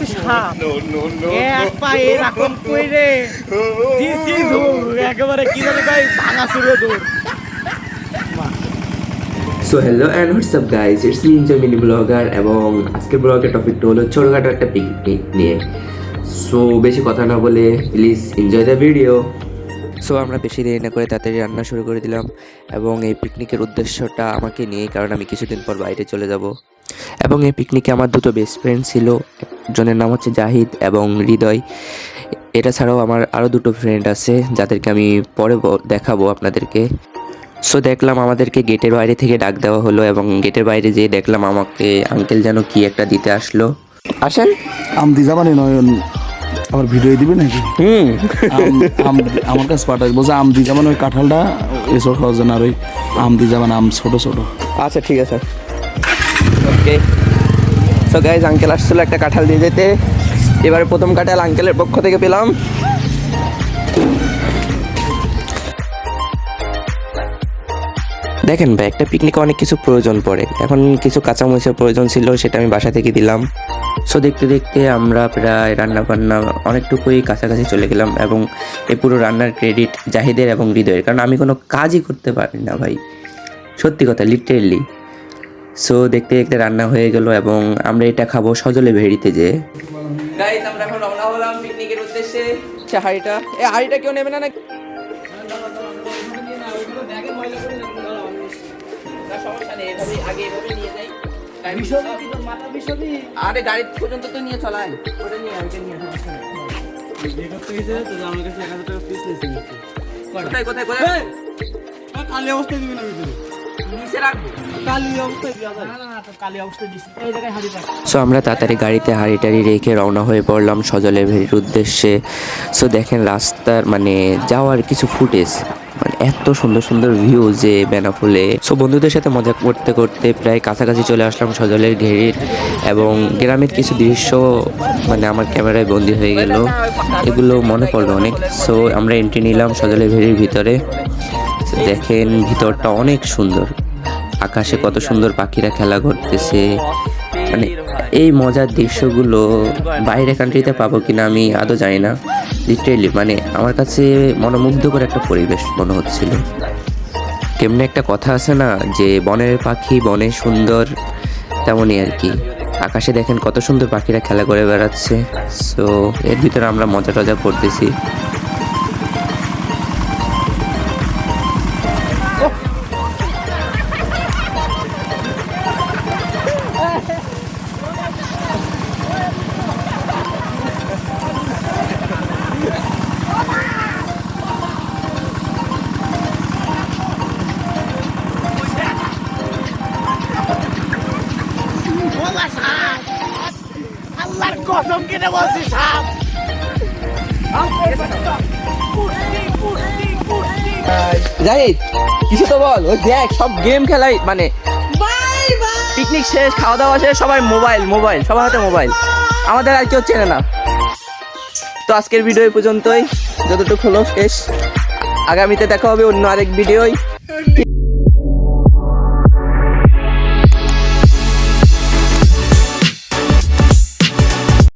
বলছি সাপ এক পায়ে এরকম কইরে দিছি দৌড় একেবারে কি জানি ভাই ভাঙা চুরে দৌড়। So hello and WhatsApp guys, it's me enjoy mini blogger এবং আজকের ব্লগের টপিকটা হলো ছোটোখাটো একটা পিকনিক নিয়ে। সো বেশি কথা না বলে please enjoy the video. So আমরা বেশি দেরি না করে তাড়াতাড়ি রান্না শুরু করে দিলাম এবং এই পিকনিকের উদ্দেশ্যটা আমাকে নিয়ে, কারণ আমি কিছুদিন পর বাইরে চলে যাব এবং এই পিকনিকে আমার দুটো বেস্ট ফ্রেন্ড ছিল, একজনের নাম হচ্ছে জাহিদ এবং হৃদয়। এটা ছাড়াও আমার আরও দুটো ফ্রেন্ড আছে যাদেরকে আমি পরে দেখাবো আপনাদেরকে। সো দেখলাম আমাদেরকে গেটের বাইরে থেকে ডাক দেওয়া হলো এবং গেটের বাইরে যেয়ে দেখলাম আমাকে আঙ্কেল যেন কি একটা দিতে আসলো। আসেন। আম দি যাবানি নয়ন আমার ভিডিও দিবে নাকি? আমার কাছে পাঠাই বলছে আম দি যাবান ওই কাঁঠালটা এসব খাওয়া যায় না, আর ওই আম দি যাবান আম ছোট ছোট। আচ্ছা ঠিক আছে, ওকে। সো গাইজ আঙ্কেল আসছিল একটা কাঁঠাল দিয়ে যেতে, এবারে প্রথম কাঁঠাল আঙ্কেলের পক্ষ থেকে পেলাম। দেখেন ভাই, একটা পিকনিকে অনেক কিছু প্রয়োজন পড়ে, এখন কিছু কাঁচামরিচের প্রয়োজন ছিল, সেটা আমি বাসা থেকে দিলাম। সো দেখতে দেখতে আমরা প্রায় রান্না বান্না অনেকটুকুই কাছাকাছি চলে গেলাম এবং এই পুরো রান্নার ক্রেডিট জাহিদের এবং হৃদয়ের, কারণ আমি কোনো কাজই করতে পারি না ভাই, সত্যি কথা, লিটারেলি। সো দেখতে দেখতে রান্না হয়ে গেল এবং আমরা এটা খাবো সজলে ভেড়িতে যে। গাইস আমরা এখন রওনা হলাম পিকনিকের উদ্দেশ্যে। হাড়িটা হাড়িটা কেউ নেবে না নাকি? আরে গাড়ি পর্যন্ত তো নিয়ে চলাই, ওটা নিয়ে ওইটা নিয়ে কোথায় কোথায় কোথায় কালি অবস্থায় দিবি না ভিতরে নিচে রাখবো, কালি অবস্থায় দিবা না না তো কালি অবস্থায় দিছি এই জায়গায় হাড়ি রাখ। সো আমরা তাড়াতাড়ি গাড়িতে হাড়ি টাড়ি রেখে রওনা হয়ে পড়লাম সজলে ভেড়ির উদ্দেশ্যে। সো দেখেন রাস্তার মানে যাওয়ার কিছু ফুটেজ, মানে এত সুন্দর সুন্দর ভিউ যে বেনাফুলে। সো বন্ধুদের সাথে মজা করতে করতে প্রায় কাছাকাছি চলে আসলাম সজলের ঘেরির এবং গ্রামের কিছু দৃশ্য মানে আমার ক্যামেরায় বন্দি হয়ে গেল, এগুলো মনে পড়লো অনেক। সো আমরা এন্ট্রি নিলাম সজলের ভেড়ির ভিতরে। দেখেন ভিতরটা অনেক সুন্দর, আকাশে কত সুন্দর পাখিরা খেলা করতেছে, মানে এই মজার দৃশ্যগুলো বাইরে কান্ট্রিতে পাবো কিনা আমি আদৌ জানি না। লিটারেলি মানে আমার কাছে মনোমুগ্ধকর একটা পরিবেশ মনে হচ্ছিল। কেমনে একটা কথা আছে না যে বনের পাখি বনে সুন্দর, তেমনই আর কি। আকাশে দেখেন কত সুন্দর পাখিরা খেলা করে বেড়াচ্ছে। সো এর ভিতরে আমরা মজা টজা করতেছি। আল্লাহর কসম কেটে বলছি সাপ। জাহিদ কিছু তো বল, ওই দেখ সব গেম খেলাই, মানে পিকনিক শেষ, খাওয়া দাওয়া শেষ, সবাই মোবাইল মোবাইল, সবার হাতে মোবাইল, আমাদের আর কেউ চেনে না। তো আজকের ভিডিও এই পর্যন্তই, যতটুকু হলো শেষ। আগামীতে দেখা হবে অন্য আরেক ভিডিওয়।